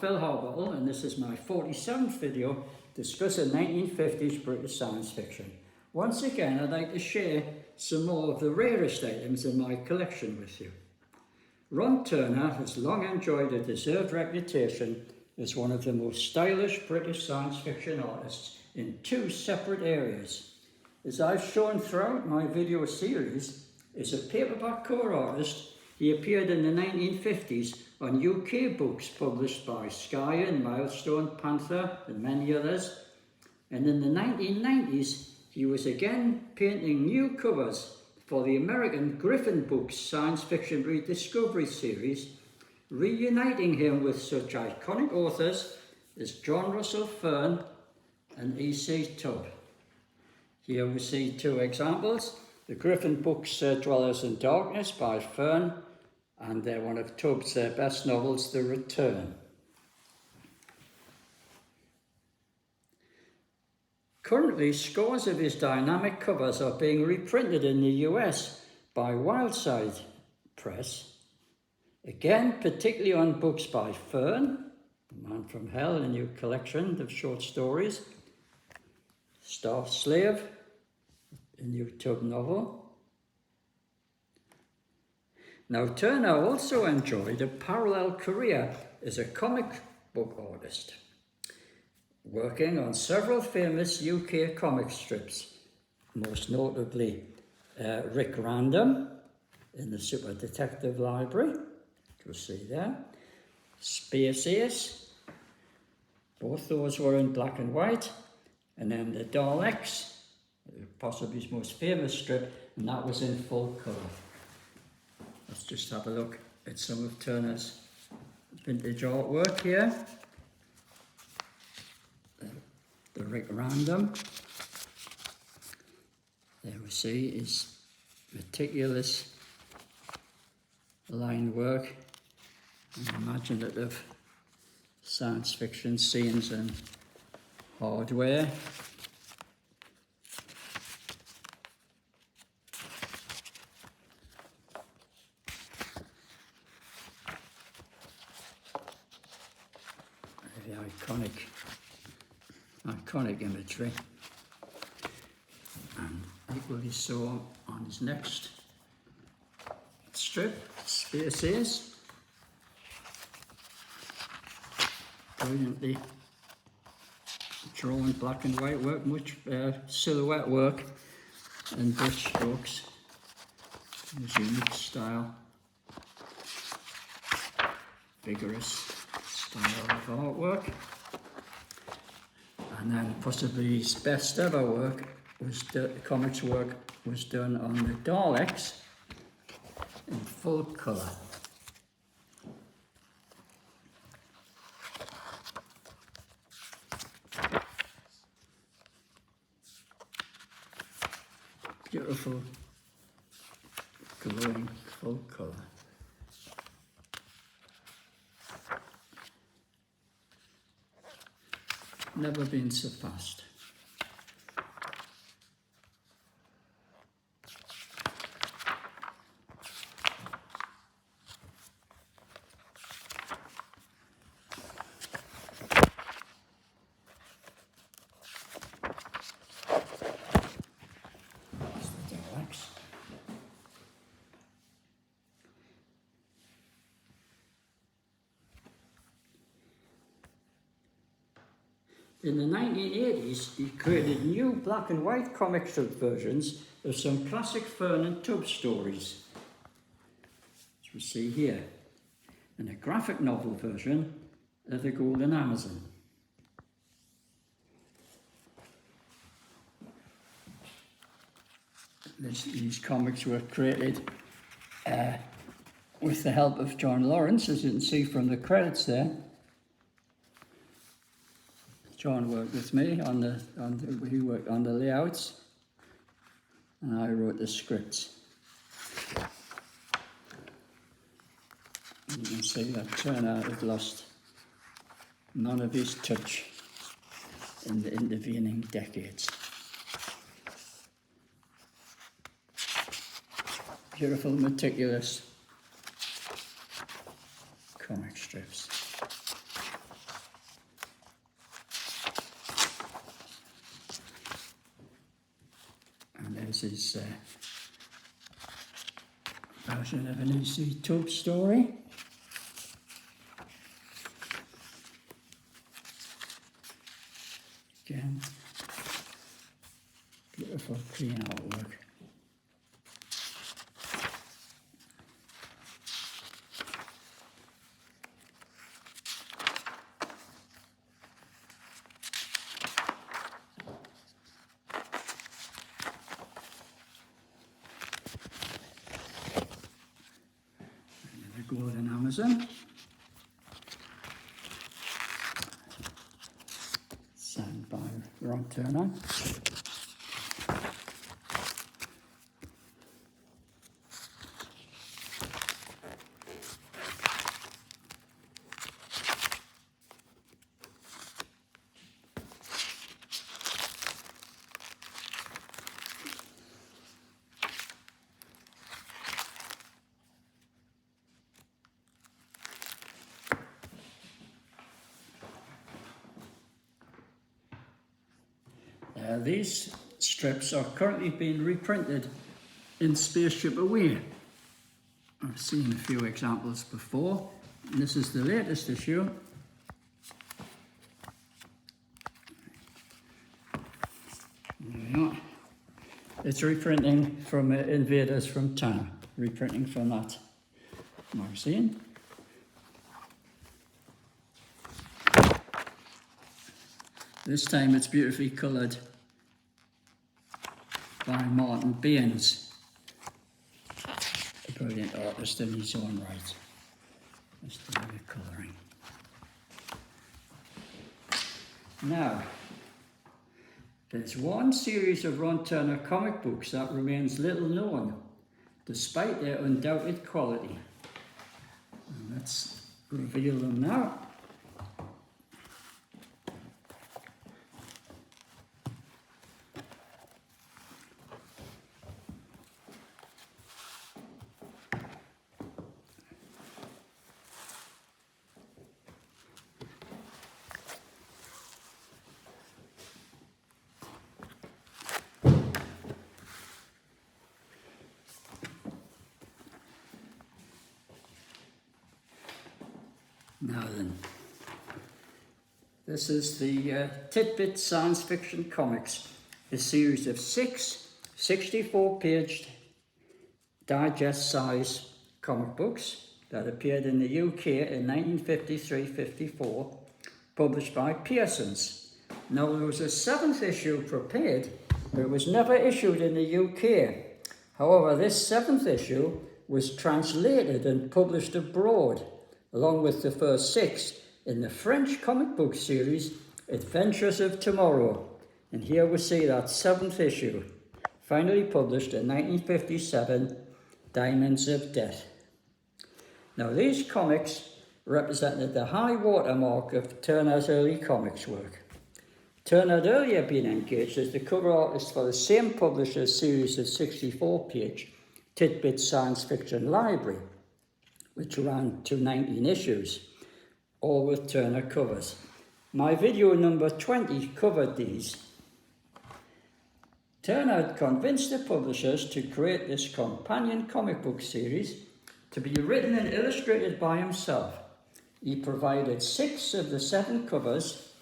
Phil Harbottle, and this is my 47th video discussing 1950s British science fiction. Once again, I'd like to share some more of the rarest items in my collection with you. Ron Turner has long enjoyed a deserved reputation as one of the most stylish British science fiction artists in two separate areas. As I've shown throughout my video series, as a paperback cover artist, he appeared in the 1950s on UK books published by Sky and Milestone, Panther and many others. And in the 1990s, he was again painting new covers for the American Griffin Books science fiction rediscovery series, reuniting him with such iconic authors as John Russell Fearn and E.C. Tubb. Here we see two examples. The Griffin Books Dwellers in Darkness by Fearn, and one of Tubb's best novels, The Return. Currently, scores of his dynamic covers are being reprinted in the US by Wildside Press. Again, particularly on books by Fearn, The Man from Hell, a new collection of short stories. Star Slave, a new Tubb novel. Now, Turner also enjoyed a parallel career as a comic book artist, working on several famous UK comic strips, most notably Rick Random in the Super Detective Library, which we'll see there, Space Ace, both those were in black and white, and then the Daleks, possibly his most famous strip, and that was in full colour. Let's just have a look at some of Turner's vintage artwork here. The Rick Random. There we see his meticulous line work and imaginative science fiction scenes and hardware. The iconic imagery, and equally so on his next strip, Space Ace. Brilliantly drawn black and white work, much silhouette work and brush strokes. His unique style, vigorous style of artwork. And then possibly his best ever work was comics work was done on the Daleks in full colour. Beautiful, glowing full colour. Never been surpassed. In the 1980s, he created new black and white comic strip versions of some classic Fearn and Tubb stories, as we see here, and a graphic novel version of The Golden Amazon. These comics were created with the help of John Lawrence, as you can see from the credits there. John worked with me he worked on the layouts, and I wrote the scripts. You can see that Turner had lost none of his touch in the intervening decades. Beautiful, meticulous comic strips. This is a version of an easy tube story. Again, beautiful clean artwork. Golden Amazon, signed by Ron Turner. These strips are currently being reprinted in Spaceship Away. I've seen a few examples before, and this is the latest issue. There we are. It's reprinting from Invaders from Turner, reprinting from that magazine. This time it's beautifully coloured by Martin Baines, a brilliant artist in his own right. Just the colouring. Now, there's one series of Ron Turner comic books that remains little known, despite their undoubted quality. And let's reveal them now. Now then, this is the Tit-Bits science fiction comics, a series of 6 64-page digest-size comic books that appeared in the UK in 1953-54, published by Pearson's. Now there was a 7th issue prepared, but it was never issued in the UK. However, this 7th issue was translated and published abroad, along with the first 6 in the French comic book series Adventures of Tomorrow. And here we see that 7th issue, finally published in 1957, Diamonds of Death. Now these comics represented the high watermark of Turner's early comics work. Turner had earlier been engaged as the cover artist for the same publisher's series of 64-page Tit-Bits Science Fiction Library, which ran to 19 issues, all with Turner covers. My video number 20 covered these. Turner had convinced the publishers to create this companion comic book series to be written and illustrated by himself. He provided 6 of the 7 covers.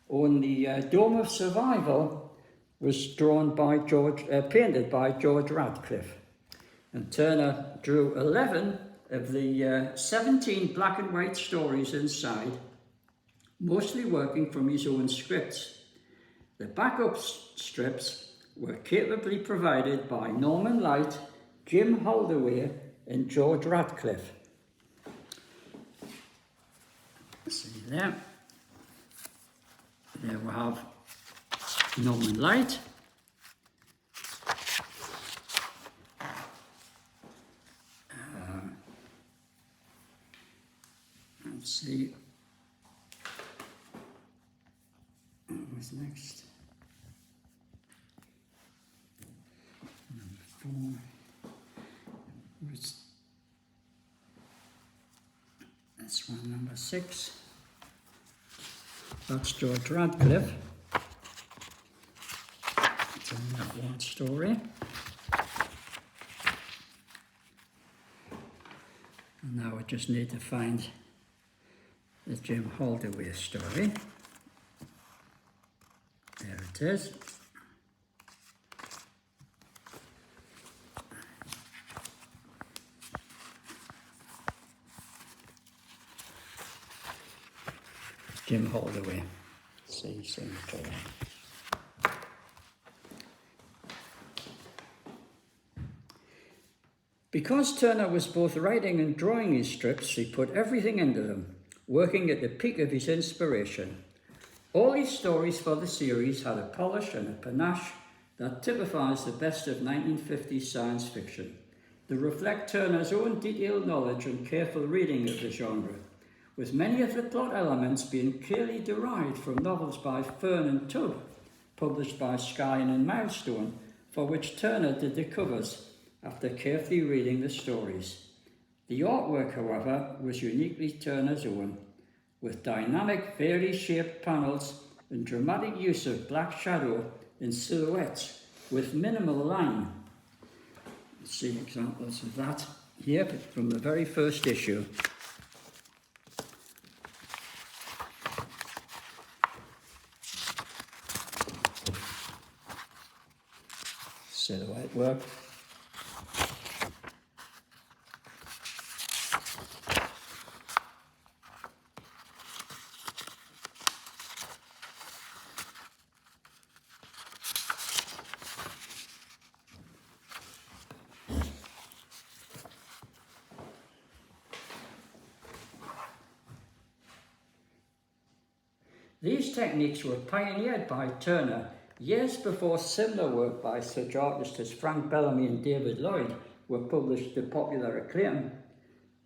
Only Dome of Survival was drawn by painted by George Radcliffe. And Turner drew 11 of the 17 black and white stories inside, mostly working from his own scripts. The backup strips were capably provided by Norman Light, Jim Holdaway and George Radcliffe. See there. There we have Norman Light. Let's see. What's next? Number 4. That's one, number 6. That's George Radcliffe. It's in that one story. Now I just need to find the Jim Holdaway story. There it is. Jim Holdaway. See, Turner. Because Turner was both writing and drawing his strips, he put everything into them, working at the peak of his inspiration. All his stories for the series had a polish and a panache that typifies the best of 1950s science fiction. They reflect Turner's own detailed knowledge and careful reading of the genre, with many of the plot elements being clearly derived from novels by Fern and Tubb, published by Skyen and Milestone, for which Turner did the covers after carefully reading the stories. The artwork, however, was uniquely Turner's own, with dynamic, varied-shaped panels and dramatic use of black shadow in silhouettes with minimal line. Let's see examples of that here from the very first issue. Silhouette work. These techniques were pioneered by Turner years before similar work by such artists as Frank Bellamy and David Lloyd were published to popular acclaim.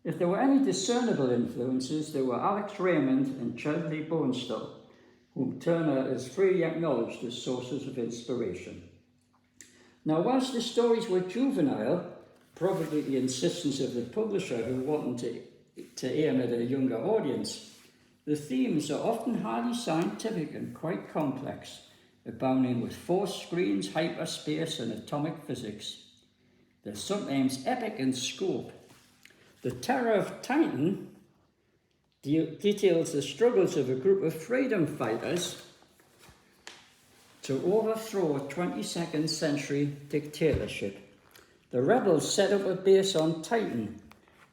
If there were any discernible influences, they were Alex Raymond and Chudley Bonestell, whom Turner has freely acknowledged as sources of inspiration. Now, whilst the stories were juvenile, probably the insistence of the publisher who wanted to aim at a younger audience, the themes are often highly scientific and quite complex, abounding with force screens, hyperspace, and atomic physics. They're sometimes epic in scope. The Terror of Titan details the struggles of a group of freedom fighters to overthrow a 22nd century dictatorship. The rebels set up a base on Titan,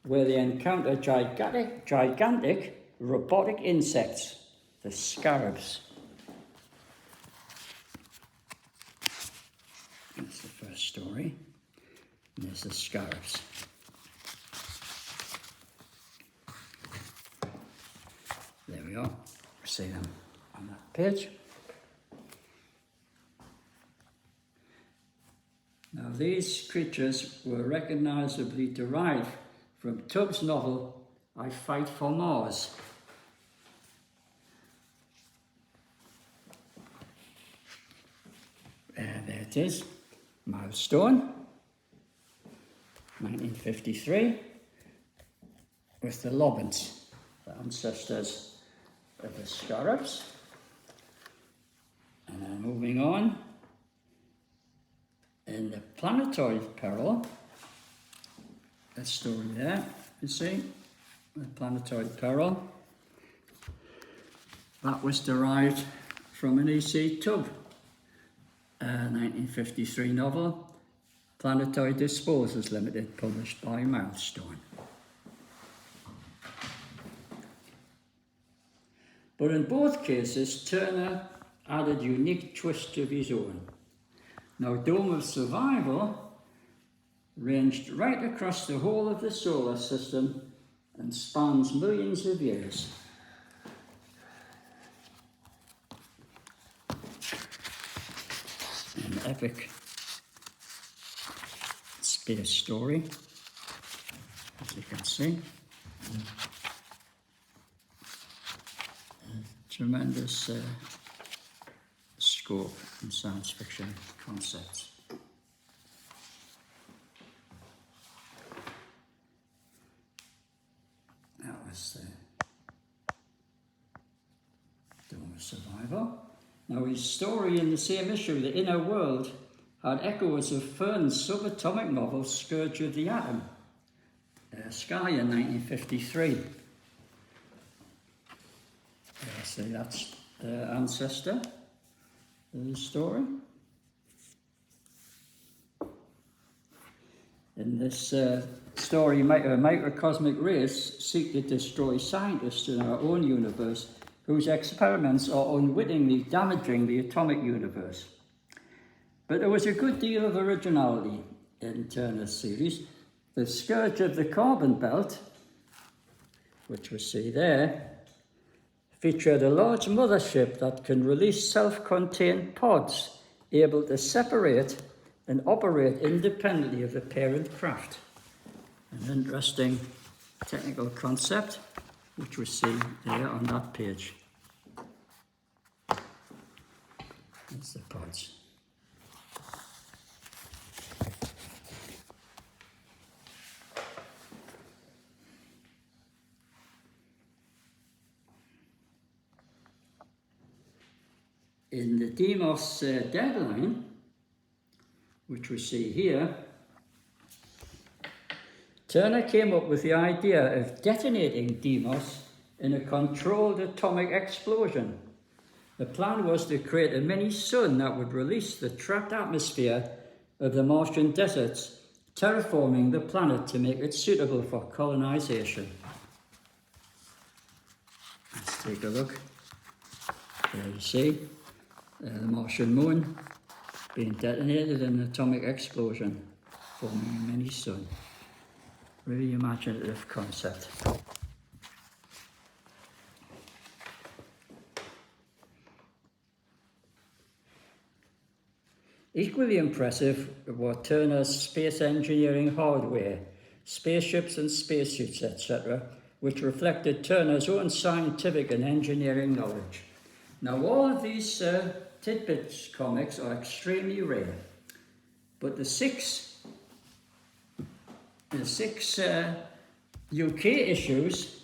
where they encounter gigantic robotic insects, the scarabs. That's the first story. And there's the scarabs. There we are. See them on that page. Now, these creatures were recognisably derived from Tubb's novel, I Fight for Mars. There it is, Milestone, 1953, with the Lobans, the ancestors of the scarabs. And then moving on, in the Planetoid Peril, that story there, you see, the Planetoid Peril, that was derived from an E.C. Tubb 1953 novel, Planetoid Disposers Limited, published by Milestone. But in both cases, Turner added unique twists of his own. Now, Dome of Survival ranged right across the whole of the solar system and spans millions of years. An epic space story, as you can see. Tremendous scope in science fiction concepts. That was the Dome of Survival. Now, his story in the same issue, The Inner World, had echoes of Fern's subatomic novel, Scourge of the Atom. sky in 1953. So that's the ancestor of the story. In this story, microcosmic rays seek to destroy scientists in our own universe whose experiments are unwittingly damaging the atomic universe. But there was a good deal of originality in Turner's series. The scourge of the carbon belt, which we see there, featured a large mothership that can release self-contained pods able to separate and operate independently of the parent craft. An interesting technical concept, which we see there on that page. That's the pods. In the Deimos deadline, which we see here, Turner came up with the idea of detonating Deimos in a controlled atomic explosion. The plan was to create a mini-sun that would release the trapped atmosphere of the Martian deserts, terraforming the planet to make it suitable for colonization. Let's take a look. There you see the Martian moon being detonated in an atomic explosion, forming a mini-sun. Really imaginative concept. Equally impressive were Turner's space engineering hardware, spaceships and spacesuits, etc., which reflected Turner's own scientific and engineering knowledge. Now, all of these Tit-Bits comics are extremely rare, but the six UK issues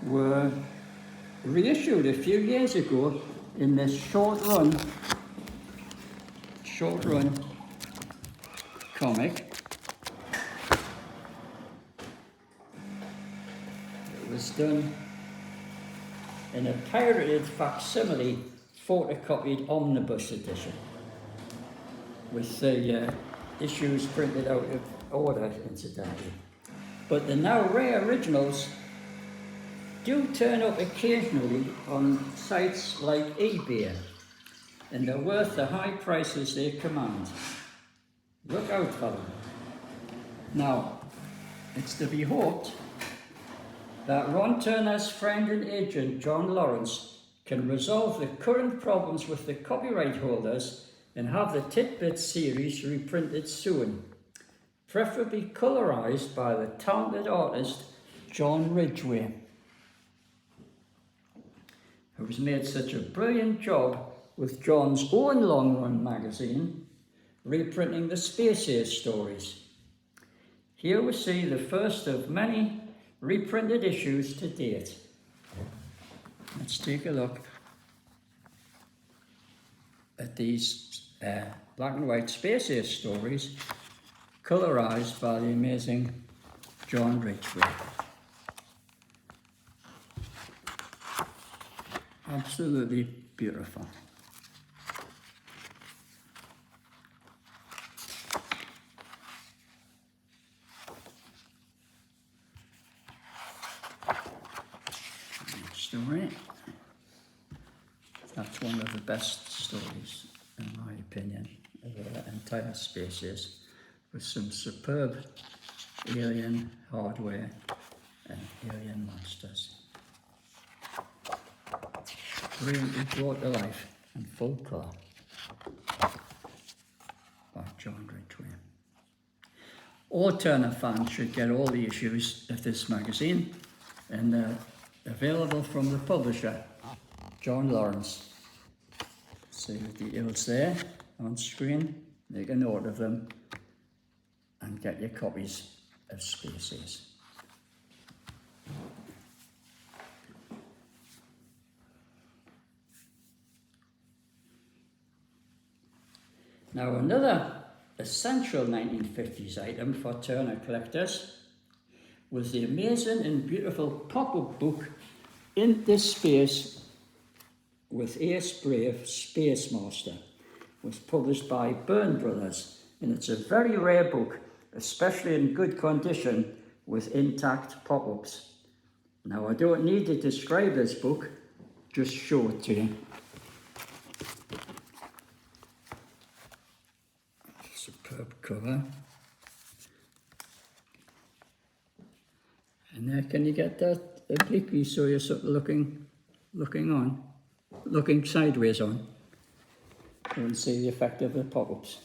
were reissued a few years ago in this short run comic. It was done in a pirated facsimile photocopied omnibus edition with the issues printed out of order, incidentally. But the now rare originals do turn up occasionally on sites like eBay, and they're worth the high prices they command. Look out for them. Now, it's to be hoped that Ron Turner's friend and agent, John Lawrence, can resolve the current problems with the copyright holders and have the Tit-Bits series reprinted soon, preferably colorized by the talented artist John Ridgway, who's made such a brilliant job with John's own long-run magazine, reprinting the Space Age stories. Here we see the first of many reprinted issues to date. Let's take a look at these black and white Space Age stories, colorized by the amazing John Ridgway. Absolutely beautiful. Story. That's one of the best stories, in my opinion, of the entire Spaces, with some superb alien hardware and alien monsters. Brilliantly brought to life in full colour by John Ridgway. All Turner fans should get all the issues of this magazine, and they're available from the publisher, John Lawrence. See the details there on screen. Make a note of them and get your copies of Spaces. Now, another essential 1950s item for Turner collectors was the amazing and beautiful pop-up book Into Space with Ace Brave, Space Master. It was published by Byrne Brothers, and it's a very rare book, especially in good condition with intact pop-ups. Now, I don't need to describe this book, just show it to you. Superb cover. And there, can you get that obliquely so you're sort of looking sideways on? You can see the effect of the pop-ups.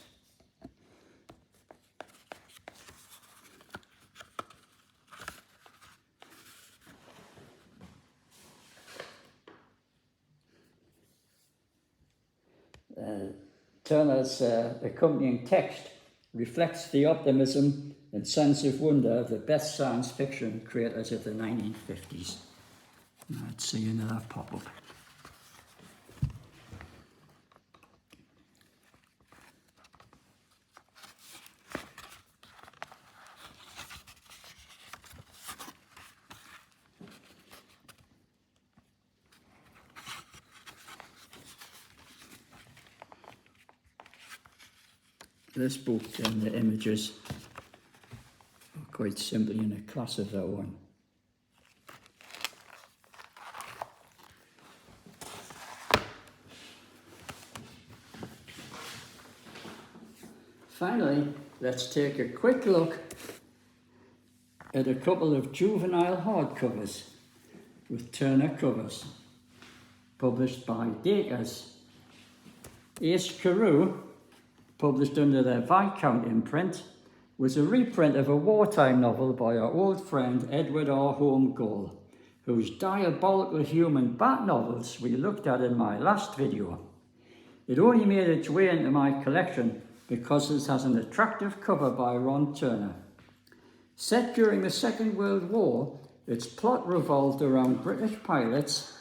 Turner's accompanying text reflects the optimism and sense of wonder of the best science fiction creators of the 1950s. Now let's see another pop-up. This book and the images are quite simply in a class of their own. Finally, let's take a quick look at a couple of juvenile hardcovers with Turner covers, published by Dacres. Ace Carew, published under their Viscount imprint, was a reprint of a wartime novel by our old friend Edward R. Holmgall, whose diabolical human bat novels we looked at in my last video. It only made its way into my collection because it has an attractive cover by Ron Turner. Set during the Second World War, its plot revolved around British pilots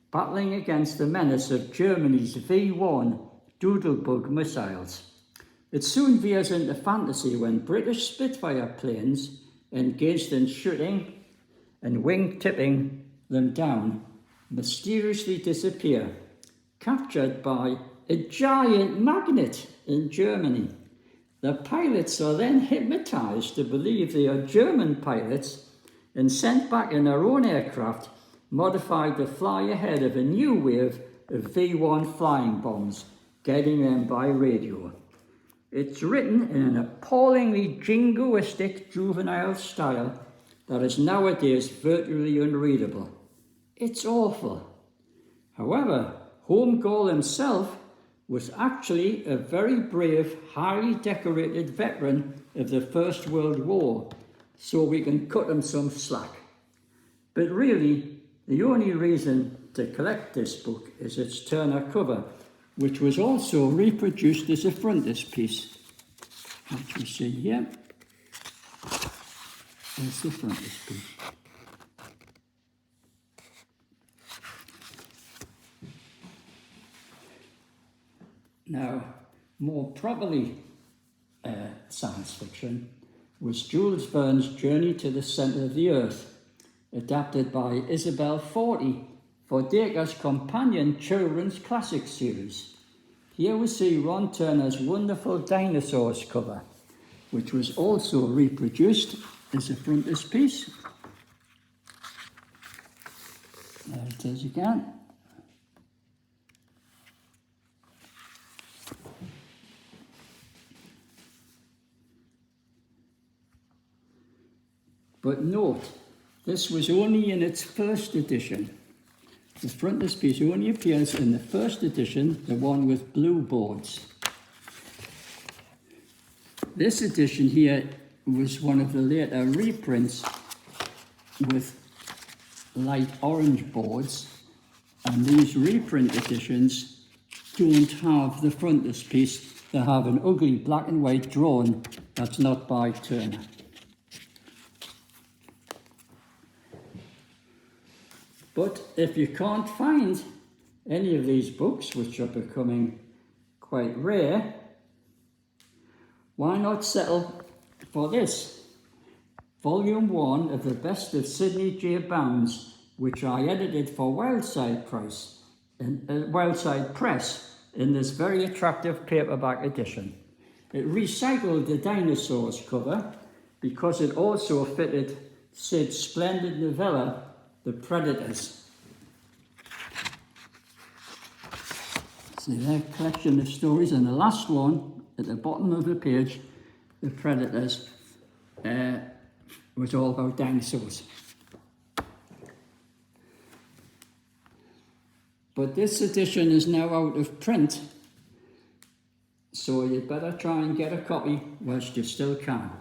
battling against the menace of Germany's V-1 Doodlebug missiles. It soon veers into fantasy when British Spitfire planes, engaged in shooting and wing-tipping them down, mysteriously disappear, captured by a giant magnet in Germany. The pilots are then hypnotized to believe they are German pilots and sent back in their own aircraft, modified to fly ahead of a new wave of V-1 flying bombs, guiding them by radio. It's written in an appallingly jingoistic juvenile style that is nowadays virtually unreadable. It's awful. However, Holmgall himself was actually a very brave, highly decorated veteran of the First World War, so we can cut him some slack. But really, the only reason to collect this book is its Turner cover, which was also reproduced as a frontispiece, which we see here. There's the frontispiece. Now, more properly science fiction was Jules Verne's Journey to the Centre of the Earth, adapted by Isabel Forty for Dacre's companion children's classic series. Here we see Ron Turner's wonderful dinosaurs cover, which was also reproduced as a frontispiece. There it is again. But note, this was only in its first edition. The frontispiece only appears in the first edition, the one with blue boards. This edition here was one of the later reprints with light orange boards, and these reprint editions don't have the frontispiece. They have an ugly black and white drawing that's not by Turner. But if you can't find any of these books, which are becoming quite rare, Why not settle for this? Volume 1 of the Best of Sidney J. Bounds, which I edited for Wildside Press in this very attractive paperback edition. It recycled the dinosaurs cover because it also fitted Sid's splendid novella, The Predators. See their collection of stories, and the last one at the bottom of the page, The Predators, was all about dinosaurs. But this edition is now out of print, so you better try and get a copy whilst you still can.